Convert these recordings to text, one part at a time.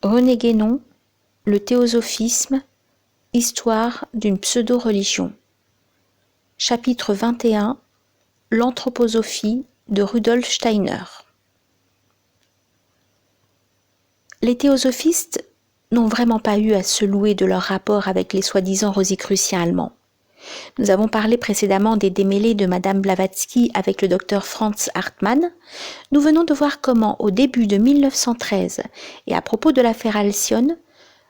René Guénon, Le théosophisme, histoire d'une pseudo-religion. Chapitre 21, L'anthroposophie de Rudolf Steiner. Les théosophistes n'ont vraiment pas eu à se louer de leur rapport avec les soi-disant rosicruciens allemands. Nous avons parlé précédemment des démêlés de Madame Blavatsky avec le docteur Franz Hartmann. Nous venons de voir comment, au début de 1913, et à propos de l'affaire Alcyone,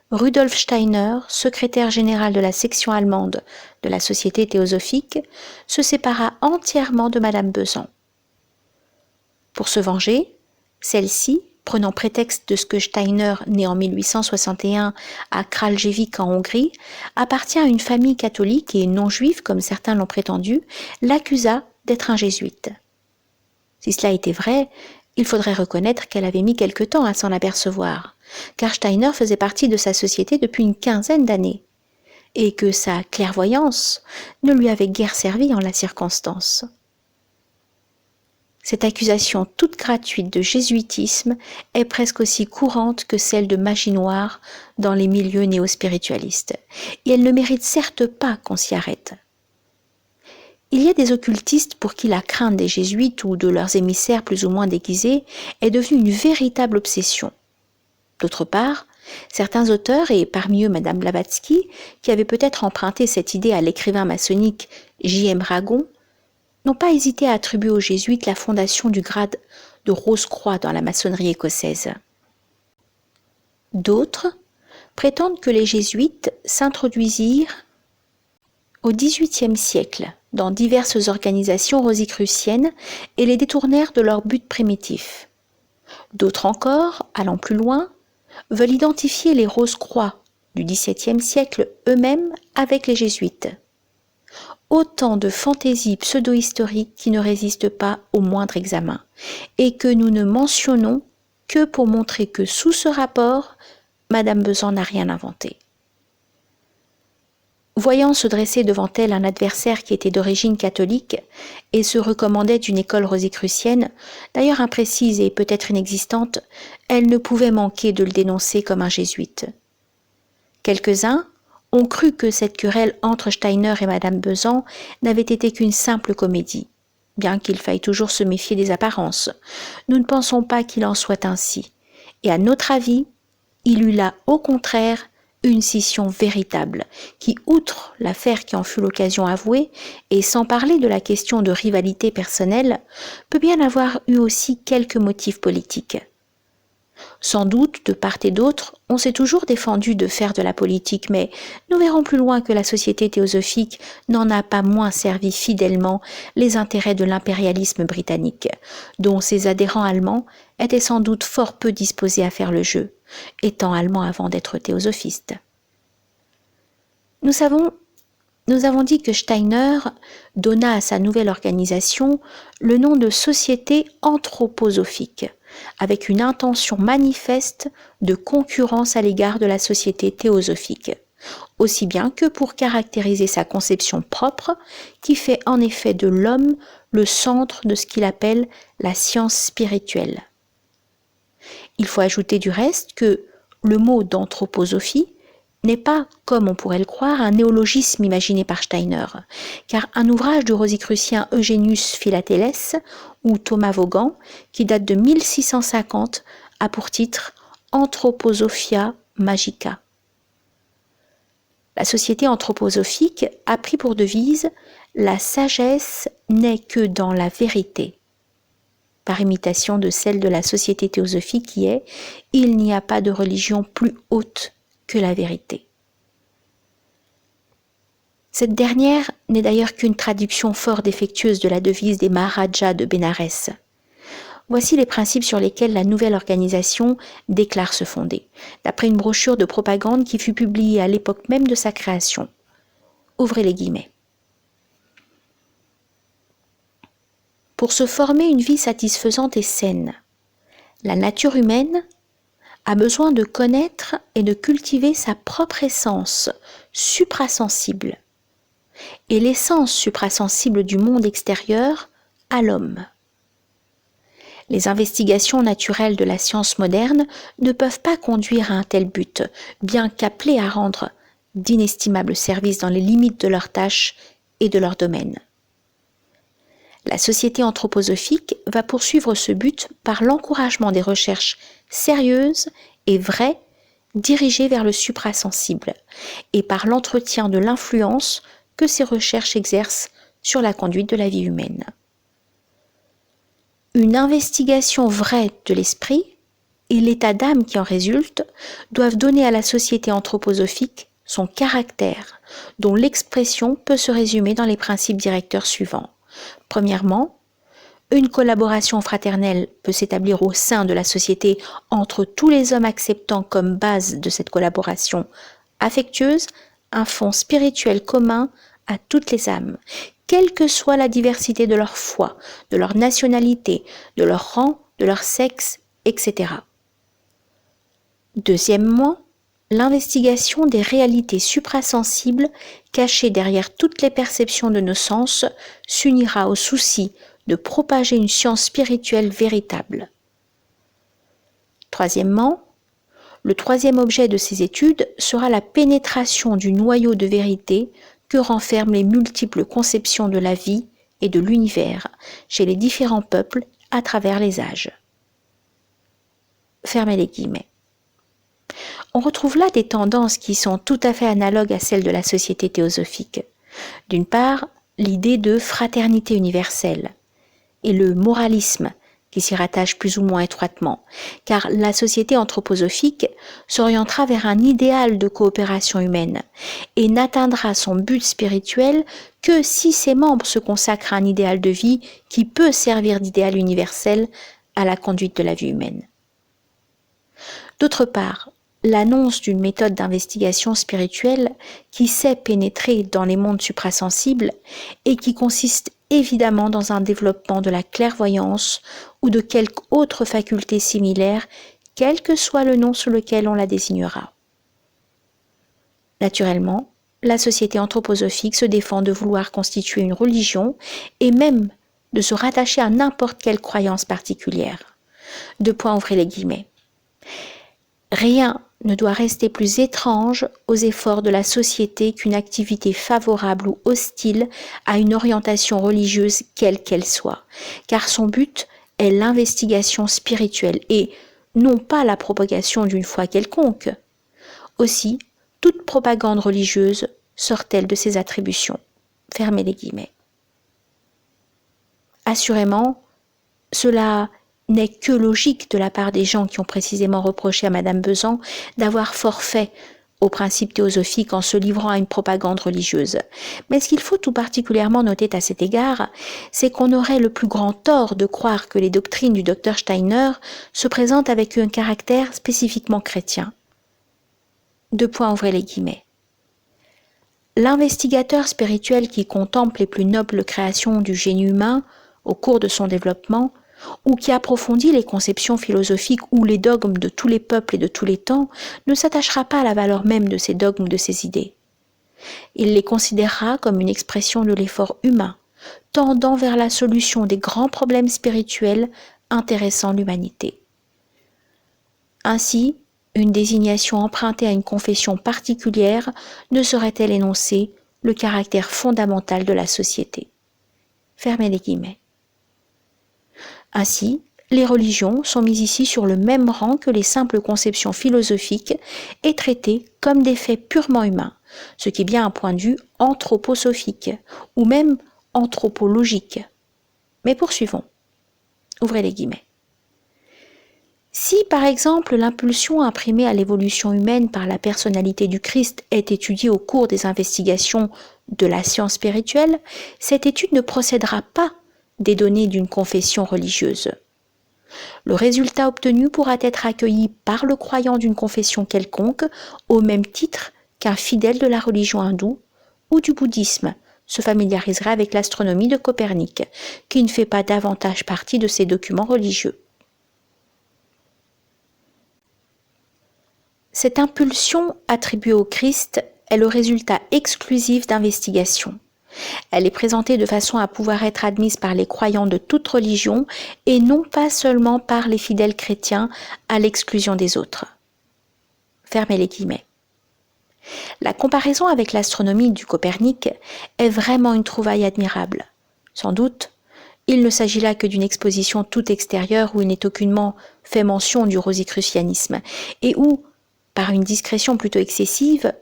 Rudolf Steiner, secrétaire général de la section allemande de la Société théosophique, se sépara entièrement de Madame Besan. Pour se venger, celle-ci, prenant prétexte de ce que Steiner, né en 1861 à Kraljevik en Hongrie, appartient à une famille catholique et non juive comme certains l'ont prétendu, l'accusa d'être un jésuite. Si cela était vrai, il faudrait reconnaître qu'elle avait mis quelque temps à s'en apercevoir, car Steiner faisait partie de sa société depuis une quinzaine d'années, et que sa clairvoyance ne lui avait guère servi en la circonstance. Cette accusation toute gratuite de jésuitisme est presque aussi courante que celle de magie noire dans les milieux néo-spiritualistes, et elle ne mérite certes pas qu'on s'y arrête. Il y a des occultistes pour qui la crainte des jésuites ou de leurs émissaires plus ou moins déguisés est devenue une véritable obsession. D'autre part, certains auteurs, et parmi eux Madame Blavatsky, qui avait peut-être emprunté cette idée à l'écrivain maçonnique J.M. Ragon, n'ont pas hésité à attribuer aux jésuites la fondation du grade de Rose-Croix dans la maçonnerie écossaise. D'autres prétendent que les jésuites s'introduisirent au XVIIIe siècle dans diverses organisations rosicruciennes et les détournèrent de leur but primitif. D'autres encore, allant plus loin, veulent identifier les Rose-Croix du XVIIe siècle eux-mêmes avec les jésuites. Autant de fantaisies pseudo-historiques qui ne résistent pas au moindre examen, et que nous ne mentionnons que pour montrer que sous ce rapport, Madame Besan n'a rien inventé. Voyant se dresser devant elle un adversaire qui était d'origine catholique et se recommandait d'une école rosicrucienne, d'ailleurs imprécise et peut-être inexistante, elle ne pouvait manquer de le dénoncer comme un jésuite. Quelques-uns ont cru que cette querelle entre Steiner et Madame Besan n'avait été qu'une simple comédie, bien qu'il faille toujours se méfier des apparences. Nous ne pensons pas qu'il en soit ainsi, et à notre avis, il eut là au contraire une scission véritable, qui, outre l'affaire qui en fut l'occasion avouée, et sans parler de la question de rivalité personnelle, peut bien avoir eu aussi quelques motifs politiques. Sans doute, de part et d'autre, on s'est toujours défendu de faire de la politique, mais nous verrons plus loin que la Société théosophique n'en a pas moins servi fidèlement les intérêts de l'impérialisme britannique, dont ses adhérents allemands étaient sans doute fort peu disposés à faire le jeu, étant allemands avant d'être théosophistes. Nous avons dit que Steiner donna à sa nouvelle organisation le nom de Société anthroposophique, avec une intention manifeste de concurrence à l'égard de la Société théosophique, aussi bien que pour caractériser sa conception propre, qui fait en effet de l'homme le centre de ce qu'il appelle la science spirituelle. Il faut ajouter du reste que le mot d'anthroposophie n'est pas, comme on pourrait le croire, un néologisme imaginé par Steiner, car un ouvrage du rosicrucien Eugenius Philatélès ou Thomas Vaughan, qui date de 1650, a pour titre Anthroposophia Magica. La société anthroposophique a pris pour devise « La sagesse n'est que dans la vérité », par imitation de celle de la société théosophique qui est « Il n'y a pas de religion plus haute que la vérité ». Cette dernière n'est d'ailleurs qu'une traduction fort défectueuse de la devise des Maharajas de Bénarès. Voici les principes sur lesquels la nouvelle organisation déclare se fonder, d'après une brochure de propagande qui fut publiée à l'époque même de sa création. Ouvrez les guillemets. Pour se former une vie satisfaisante et saine, la nature humaine a besoin de connaître et de cultiver sa propre essence suprasensible et l'essence suprasensible du monde extérieur à l'homme. Les investigations naturelles de la science moderne ne peuvent pas conduire à un tel but, bien qu'appelées à rendre d'inestimables services dans les limites de leurs tâches et de leur domaine. La société anthroposophique va poursuivre ce but par l'encouragement des recherches sérieuses et vraies dirigées vers le suprasensible et par l'entretien de l'influence que ces recherches exercent sur la conduite de la vie humaine. Une investigation vraie de l'esprit et l'état d'âme qui en résulte doivent donner à la société anthroposophique son caractère, dont l'expression peut se résumer dans les principes directeurs suivants. Premièrement, une collaboration fraternelle peut s'établir au sein de la société entre tous les hommes acceptant comme base de cette collaboration affectueuse un fond spirituel commun à toutes les âmes, quelle que soit la diversité de leur foi, de leur nationalité, de leur rang, de leur sexe, etc. Deuxièmement, l'investigation des réalités suprasensibles cachées derrière toutes les perceptions de nos sens s'unira au souci de propager une science spirituelle véritable. Troisièmement, le troisième objet de ces études sera la pénétration du noyau de vérité que renferment les multiples conceptions de la vie et de l'univers chez les différents peuples à travers les âges. Fermez les guillemets. On retrouve là des tendances qui sont tout à fait analogues à celles de la société théosophique. D'une part, l'idée de fraternité universelle et le moralisme qui s'y rattache plus ou moins étroitement, car la société anthroposophique s'orientera vers un idéal de coopération humaine et n'atteindra son but spirituel que si ses membres se consacrent à un idéal de vie qui peut servir d'idéal universel à la conduite de la vie humaine. D'autre part, l'annonce d'une méthode d'investigation spirituelle qui sait pénétrer dans les mondes suprasensibles et qui consiste évidemment dans un développement de la clairvoyance ou de quelque autre faculté similaire, quel que soit le nom sous lequel on la désignera. Naturellement, la société anthroposophique se défend de vouloir constituer une religion et même de se rattacher à n'importe quelle croyance particulière. Ouvrez les guillemets. Rien ne doit rester plus étrange aux efforts de la société qu'une activité favorable ou hostile à une orientation religieuse quelle qu'elle soit, car son but est l'investigation spirituelle et non pas la propagation d'une foi quelconque. Aussi, toute propagande religieuse sort-elle de ses attributions. Fermez les guillemets. Assurément, cela n'est que logique de la part des gens qui ont précisément reproché à Madame Besant d'avoir forfait au principe théosophique en se livrant à une propagande religieuse. Mais ce qu'il faut tout particulièrement noter à cet égard, c'est qu'on aurait le plus grand tort de croire que les doctrines du docteur Steiner se présentent avec un caractère spécifiquement chrétien. Ouvrez les guillemets. L'investigateur spirituel qui contemple les plus nobles créations du génie humain au cours de son développement ou qui approfondit les conceptions philosophiques ou les dogmes de tous les peuples et de tous les temps, ne s'attachera pas à la valeur même de ces dogmes ou de ces idées. Il les considérera comme une expression de l'effort humain, tendant vers la solution des grands problèmes spirituels intéressant l'humanité. Ainsi, une désignation empruntée à une confession particulière ne saurait-elle énoncer le caractère fondamental de la société. Fermez les guillemets. Ainsi, les religions sont mises ici sur le même rang que les simples conceptions philosophiques et traitées comme des faits purement humains, ce qui est bien un point de vue anthroposophique ou même anthropologique. Mais poursuivons. Ouvrez les guillemets. Si, par exemple, l'impulsion imprimée à l'évolution humaine par la personnalité du Christ est étudiée au cours des investigations de la science spirituelle, cette étude ne procédera pas des données d'une confession religieuse. Le résultat obtenu pourra être accueilli par le croyant d'une confession quelconque au même titre qu'un fidèle de la religion hindoue ou du bouddhisme se familiariserait avec l'astronomie de Copernic, qui ne fait pas davantage partie de ces documents religieux. Cette impulsion attribuée au Christ est le résultat exclusif d'investigations. Elle est présentée de façon à pouvoir être admise par les croyants de toute religion et non pas seulement par les fidèles chrétiens à l'exclusion des autres. Fermez les guillemets. La comparaison avec l'astronomie du Copernic est vraiment une trouvaille admirable. Sans doute, il ne s'agit là que d'une exposition toute extérieure où il n'est aucunement fait mention du rosicrucianisme et où, par une discrétion plutôt excessive,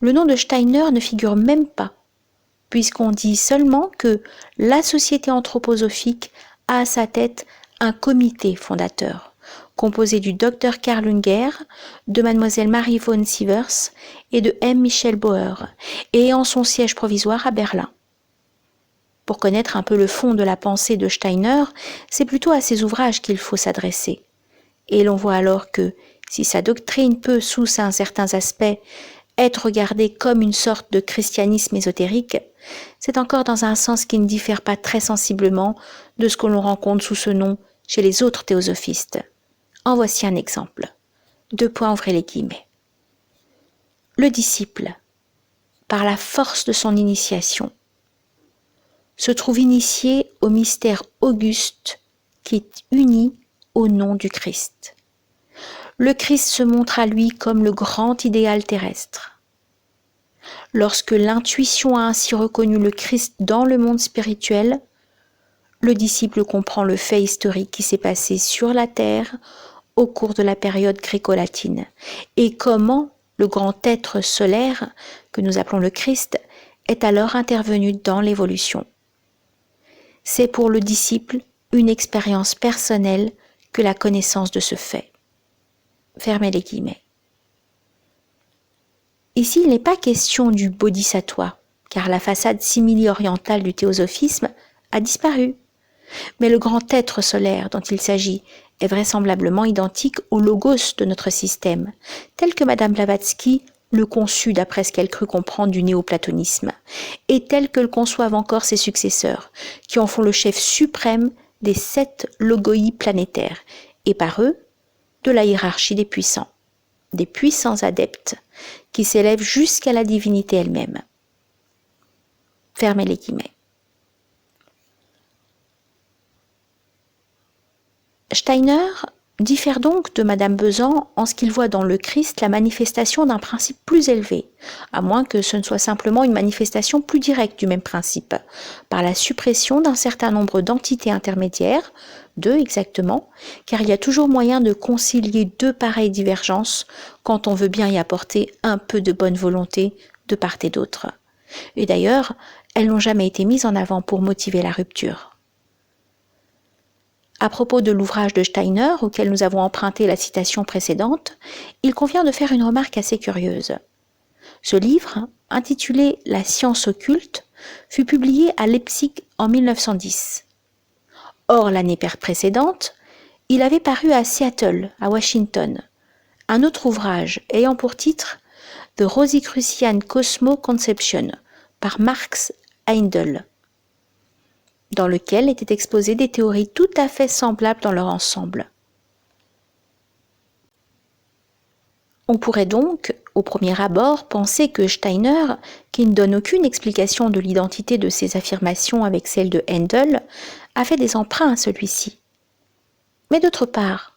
le nom de Steiner ne figure même pas, puisqu'on dit seulement que la Société anthroposophique a à sa tête un comité fondateur, composé du Dr Karl Unger, de Mademoiselle Marie von Sievers et de M. Michel Bauer, et ayant son siège provisoire à Berlin. Pour connaître un peu le fond de la pensée de Steiner, c'est plutôt à ses ouvrages qu'il faut s'adresser. Et l'on voit alors que, si sa doctrine peut, sous certains aspects, être regardée comme une sorte de christianisme ésotérique, c'est encore dans un sens qui ne diffère pas très sensiblement de ce que l'on rencontre sous ce nom chez les autres théosophistes. En voici un exemple. Ouvrez les guillemets. Le disciple, par la force de son initiation, se trouve initié au mystère auguste qui est uni au nom du Christ. Le Christ se montre à lui comme le grand idéal terrestre. Lorsque l'intuition a ainsi reconnu le Christ dans le monde spirituel, le disciple comprend le fait historique qui s'est passé sur la terre au cours de la période gréco-latine et comment le grand être solaire, que nous appelons le Christ, est alors intervenu dans l'évolution. C'est pour le disciple une expérience personnelle que la connaissance de ce fait. Fermez les guillemets. Ici, il n'est pas question du bodhisattva, car la façade simili-orientale du théosophisme a disparu. Mais le grand être solaire dont il s'agit est vraisemblablement identique au logos de notre système, tel que Madame Blavatsky le conçut d'après ce qu'elle crut comprendre du néoplatonisme, et tel que le conçoivent encore ses successeurs, qui en font le chef suprême des 7 logoi planétaires, et par eux, de la hiérarchie des puissants adeptes, qui s'élèvent jusqu'à la divinité elle-même. Fermez les guillemets. Steiner diffère donc de Madame Besan en ce qu'il voit dans le Christ la manifestation d'un principe plus élevé, à moins que ce ne soit simplement une manifestation plus directe du même principe, par la suppression d'un certain nombre d'entités intermédiaires, 2 exactement, car il y a toujours moyen de concilier 2 pareilles divergences quand on veut bien y apporter un peu de bonne volonté de part et d'autre. Et d'ailleurs, elles n'ont jamais été mises en avant pour motiver la rupture. À propos de l'ouvrage de Steiner, auquel nous avons emprunté la citation précédente, il convient de faire une remarque assez curieuse. Ce livre, intitulé « La science occulte », fut publié à Leipzig en 1910. Or, l'année précédente, il avait paru à Seattle, à Washington, un autre ouvrage ayant pour titre « The Rosicrucian Cosmo Conception » par Marx Heindel, dans lequel étaient exposées des théories tout à fait semblables dans leur ensemble. On pourrait donc, au premier abord, penser que Steiner, qui ne donne aucune explication de l'identité de ses affirmations avec celle de Heindel, a fait des emprunts à celui-ci. Mais d'autre part,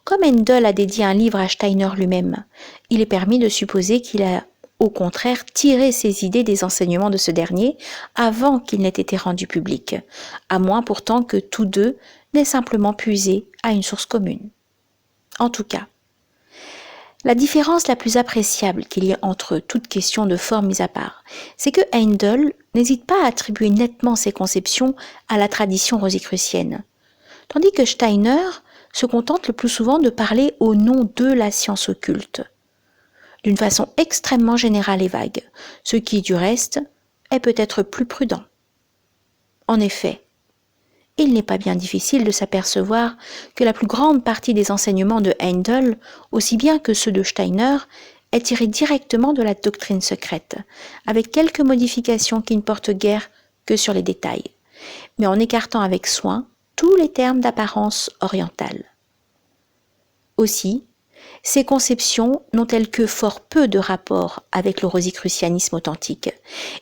comme Heindel a dédié un livre à Steiner lui-même, il est permis de supposer qu'il a au contraire tirer ses idées des enseignements de ce dernier avant qu'il n'ait été rendu public, à moins pourtant que tous deux n'aient simplement puisé à une source commune. En tout cas, la différence la plus appréciable qu'il y ait entre toutes questions de forme mise à part, c'est que Heindel n'hésite pas à attribuer nettement ses conceptions à la tradition rosicrucienne, tandis que Steiner se contente le plus souvent de parler au nom de la science occulte, d'une façon extrêmement générale et vague, ce qui, du reste, est peut-être plus prudent. En effet, il n'est pas bien difficile de s'apercevoir que la plus grande partie des enseignements de Heindel, aussi bien que ceux de Steiner, est tirée directement de la doctrine secrète, avec quelques modifications qui ne portent guère que sur les détails, mais en écartant avec soin tous les termes d'apparence orientale. Aussi, Ces conceptions n'ont-elles que fort peu de rapport avec le rosicrucianisme authentique,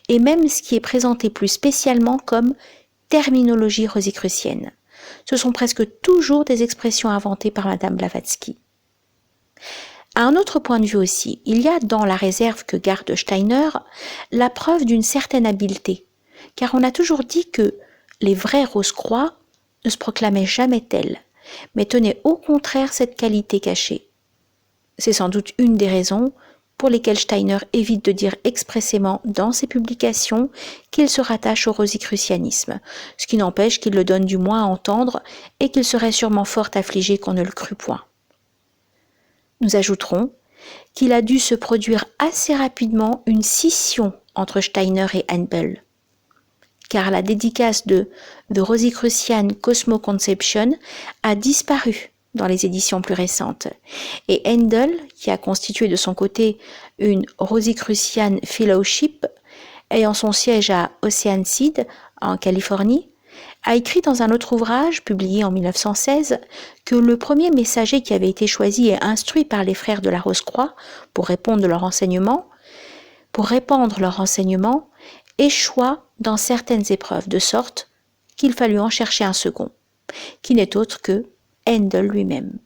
et même ce qui est présenté plus spécialement comme terminologie rosicrucienne. Ce sont presque toujours des expressions inventées par Madame Blavatsky. À un autre point de vue aussi, il y a dans la réserve que garde Steiner la preuve d'une certaine habileté, car on a toujours dit que les vrais Rose-Croix ne se proclamaient jamais tels, mais tenaient au contraire cette qualité cachée. C'est sans doute une des raisons pour lesquelles Steiner évite de dire expressément dans ses publications qu'il se rattache au rosicrucianisme, ce qui n'empêche qu'il le donne du moins à entendre et qu'il serait sûrement fort affligé qu'on ne le crût point. Nous ajouterons qu'il a dû se produire assez rapidement une scission entre Steiner et Handel, car la dédicace de The Rosicrucian Cosmoconception a disparu dans les éditions plus récentes, et Handel, qui a constitué de son côté une Rosicrucian Fellowship, ayant son siège à Oceanside, en Californie, a écrit dans un autre ouvrage, publié en 1916, que le premier messager qui avait été choisi et instruit par les frères de la Rose-Croix pour répandre leur enseignement, échoua dans certaines épreuves, de sorte qu'il fallut en chercher un second, qui n'est autre que Handel lui-même.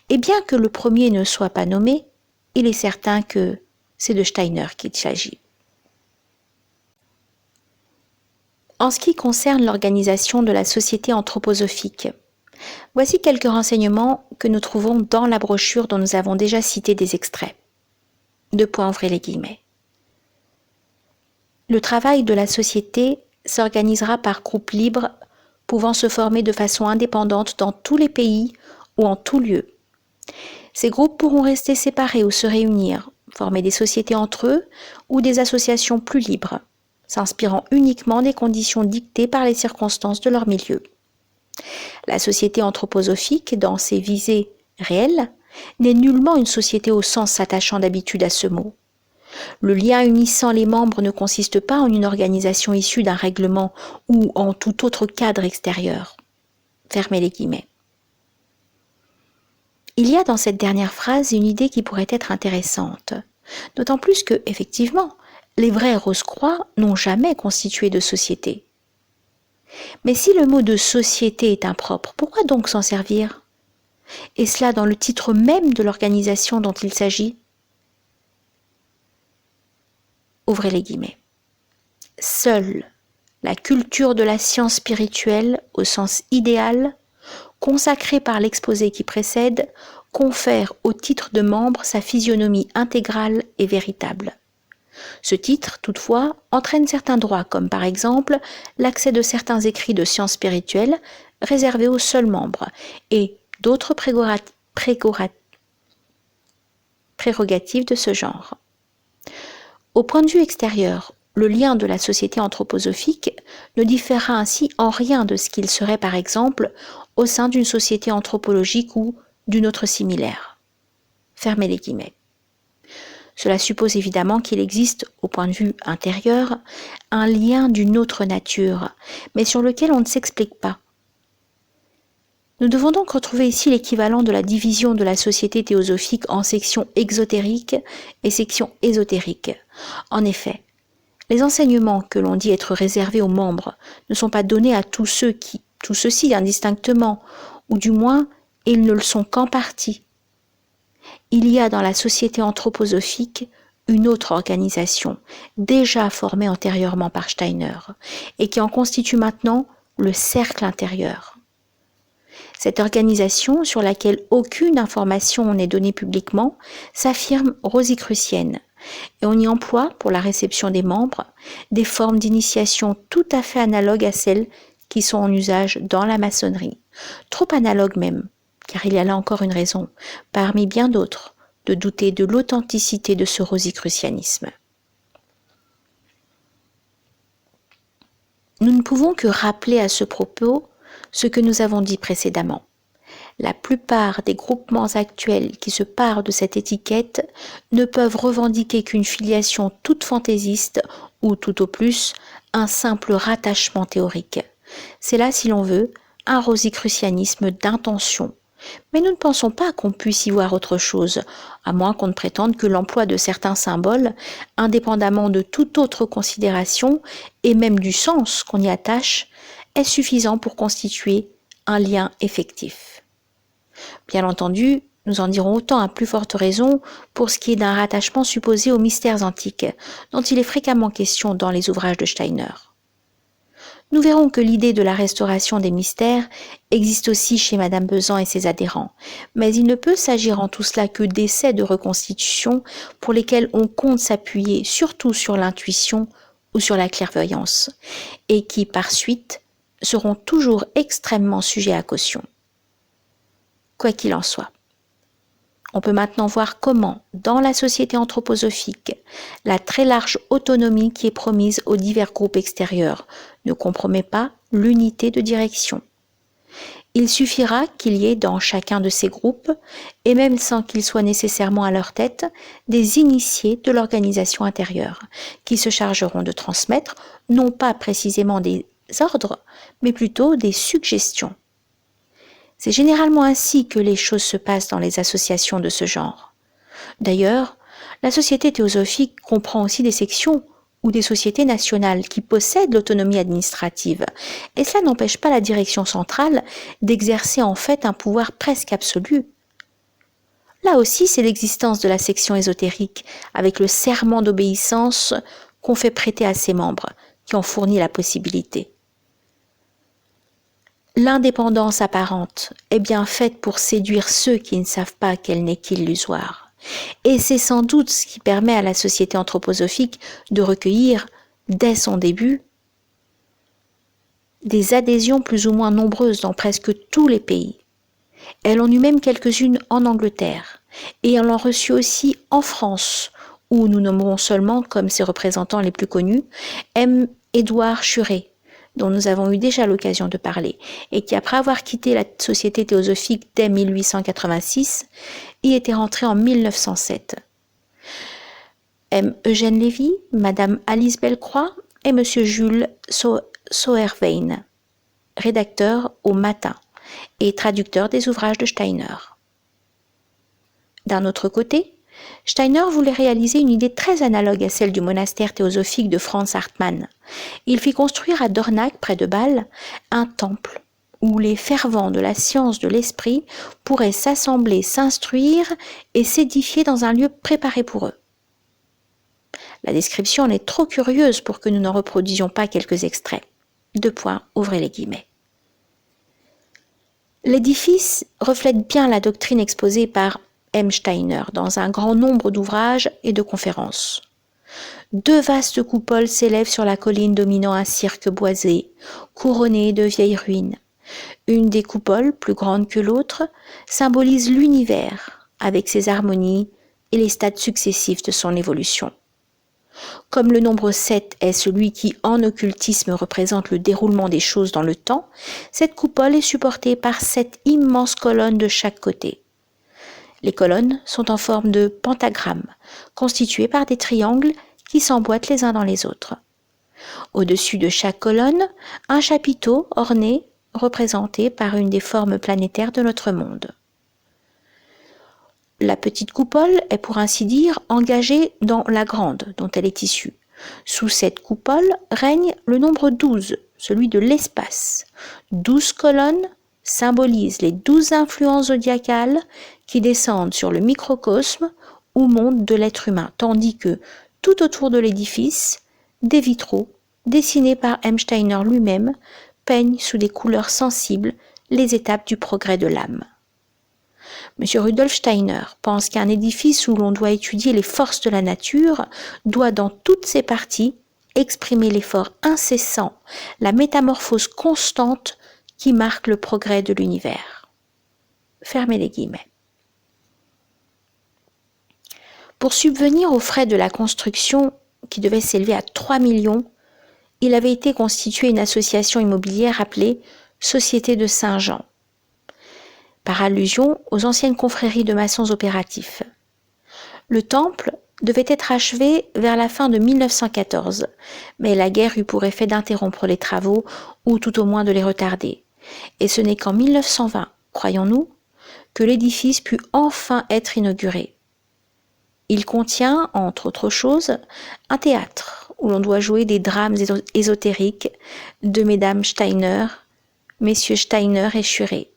Et bien que le premier ne soit pas nommé, il est certain que c'est de Steiner qu'il s'agit. En ce qui concerne l'organisation de la société anthroposophique, voici quelques renseignements que nous trouvons dans la brochure dont nous avons déjà cité des extraits. Ouvrez les guillemets. Le travail de la société s'organisera par groupes libres pouvant se former de façon indépendante dans tous les pays ou en tout lieu. Ces groupes pourront rester séparés ou se réunir, former des sociétés entre eux ou des associations plus libres, s'inspirant uniquement des conditions dictées par les circonstances de leur milieu. La société anthroposophique, dans ses visées réelles, n'est nullement une société au sens s'attachant d'habitude à ce mot. Le lien unissant les membres ne consiste pas en une organisation issue d'un règlement ou en tout autre cadre extérieur. Fermez les guillemets. Il y a dans cette dernière phrase une idée qui pourrait être intéressante, d'autant plus que, effectivement, les vrais Rose-Croix n'ont jamais constitué de société. Mais si le mot de société est impropre, pourquoi donc s'en servir? Et cela dans le titre même de l'organisation dont il s'agit? Ouvrez les guillemets. Seule la culture de la science spirituelle, au sens idéal, consacrée par l'exposé qui précède, confère au titre de membre sa physionomie intégrale et véritable. Ce titre, toutefois, entraîne certains droits, comme par exemple l'accès de certains écrits de sciences spirituelles réservés aux seuls membres, et d'autres prérogatives de ce genre. Au point de vue extérieur, le lien de la société anthroposophique ne différera ainsi en rien de ce qu'il serait par exemple au sein d'une société anthropologique ou d'une autre similaire. Fermez les guillemets. Cela suppose évidemment qu'il existe, au point de vue intérieur, un lien d'une autre nature, mais sur lequel on ne s'explique pas. Nous devons donc retrouver ici l'équivalent de la division de la société théosophique en sections exotériques et sections ésotériques. En effet, les enseignements que l'on dit être réservés aux membres ne sont pas donnés à tous ceux-ci indistinctement, ou du moins, ils ne le sont qu'en partie. Il y a dans la société anthroposophique une autre organisation, déjà formée antérieurement par Steiner, et qui en constitue maintenant le cercle intérieur. Cette organisation, sur laquelle aucune information n'est donnée publiquement, s'affirme rosicrucienne, et on y emploie, pour la réception des membres, des formes d'initiation tout à fait analogues à celles qui sont en usage dans la maçonnerie, trop analogues même, car il y a là encore une raison, parmi bien d'autres, de douter de l'authenticité de ce rosicrucianisme. Nous ne pouvons que rappeler à ce propos ce que nous avons dit précédemment. La plupart des groupements actuels qui se parent de cette étiquette ne peuvent revendiquer qu'une filiation toute fantaisiste ou tout au plus un simple rattachement théorique. C'est là, si l'on veut, un rosicrucianisme d'intention, Mais nous ne pensons pas qu'on puisse y voir autre chose, à moins qu'on ne prétende que l'emploi de certains symboles, indépendamment de toute autre considération et même du sens qu'on y attache, est suffisant pour constituer un lien effectif. Bien entendu, nous en dirons autant à plus forte raison pour ce qui est d'un rattachement supposé aux mystères antiques, dont il est fréquemment question dans les ouvrages de Steiner. Nous verrons que l'idée de la restauration des mystères existe aussi chez Madame Bezan et ses adhérents, mais il ne peut s'agir en tout cela que d'essais de reconstitution pour lesquels on compte s'appuyer surtout sur l'intuition ou sur la clairvoyance, et qui, par suite, seront toujours extrêmement sujets à caution. Quoi qu'il en soit, on peut maintenant voir comment, dans la société anthroposophique, la très large autonomie qui est promise aux divers groupes extérieurs ne compromet pas l'unité de direction. Il suffira qu'il y ait dans chacun de ces groupes, et même sans qu'ils soient nécessairement à leur tête, des initiés de l'organisation intérieure, qui se chargeront de transmettre non pas précisément des ordres, mais plutôt des suggestions. C'est généralement ainsi que les choses se passent dans les associations de ce genre. D'ailleurs, la société théosophique comprend aussi des sections ou des sociétés nationales qui possèdent l'autonomie administrative, et cela n'empêche pas la direction centrale d'exercer en fait un pouvoir presque absolu. Là aussi, c'est l'existence de la section ésotérique, avec le serment d'obéissance qu'on fait prêter à ses membres, qui en fournit la possibilité. L'indépendance apparente est bien faite pour séduire ceux qui ne savent pas qu'elle n'est qu'illusoire. Et c'est sans doute ce qui permet à la société anthroposophique de recueillir, dès son début, des adhésions plus ou moins nombreuses dans presque tous les pays. Elle en eut même quelques-unes en Angleterre, et elle en reçut aussi en France, où nous nommerons seulement comme ses représentants les plus connus, M. Édouard Churet, dont nous avons eu déjà l'occasion de parler, et qui, après avoir quitté la Société théosophique dès 1886, y était rentré en 1907. M. Eugène Lévy, Madame Alice Bellecroix et M. Jules Sauerwein, rédacteur au Matin et traducteur des ouvrages de Steiner. D'un autre côté, Steiner voulait réaliser une idée très analogue à celle du monastère théosophique de Franz Hartmann. Il fit construire à Dornach, près de Bâle, un temple où les fervents de la science de l'esprit pourraient s'assembler, s'instruire et s'édifier dans un lieu préparé pour eux. La description en est trop curieuse pour que nous n'en reproduisions pas quelques extraits. Ouvrez les guillemets. L'édifice reflète bien la doctrine exposée par M. Steiner dans un grand nombre d'ouvrages et de conférences. 2 vastes coupoles s'élèvent sur la colline dominant un cirque boisé, couronné de vieilles ruines. Une des coupoles, plus grande que l'autre, symbolise l'univers, avec ses harmonies et les stades successifs de son évolution. Comme le nombre 7 est celui qui, en occultisme, représente le déroulement des choses dans le temps, cette coupole est supportée par 7 immenses colonnes de chaque côté. Les colonnes sont en forme de pentagramme, constituées par des triangles qui s'emboîtent les uns dans les autres. Au-dessus de chaque colonne, un chapiteau orné, représenté par une des formes planétaires de notre monde. La petite coupole est pour ainsi dire engagée dans la grande dont elle est issue. Sous cette coupole règne le nombre 12, celui de l'espace. 12 colonnes symbolisent les 12 influences zodiacales qui descendent sur le microcosme ou monde de l'être humain, tandis que, tout autour de l'édifice, des vitraux, dessinés par M. Steiner lui-même, peignent sous des couleurs sensibles les étapes du progrès de l'âme. M. Rudolf Steiner pense qu'un édifice où l'on doit étudier les forces de la nature doit dans toutes ses parties exprimer l'effort incessant, la métamorphose constante qui marque le progrès de l'univers. Fermez les guillemets. Pour subvenir aux frais de la construction, qui devait s'élever à 3 millions, il avait été constitué une association immobilière appelée Société de Saint-Jean, par allusion aux anciennes confréries de maçons opératifs. Le temple devait être achevé vers la fin de 1914, mais la guerre eut pour effet d'interrompre les travaux ou tout au moins de les retarder. Et ce n'est qu'en 1920, croyons-nous, que l'édifice put enfin être inauguré. Il contient, entre autres choses, un théâtre où l'on doit jouer des drames ésotériques de mesdames Steiner, messieurs Steiner et Schuré.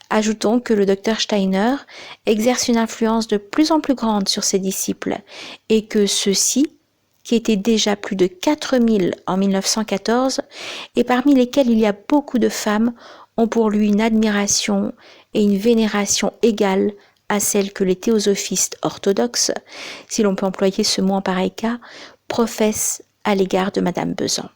Ajoutons que le docteur Steiner exerce une influence de plus en plus grande sur ses disciples et que ceux-ci, qui étaient déjà plus de 4000 en 1914 et parmi lesquels il y a beaucoup de femmes, ont pour lui une admiration et une vénération égales à celle que les théosophistes orthodoxes, si l'on peut employer ce mot en pareil cas, professent à l'égard de Madame Besan.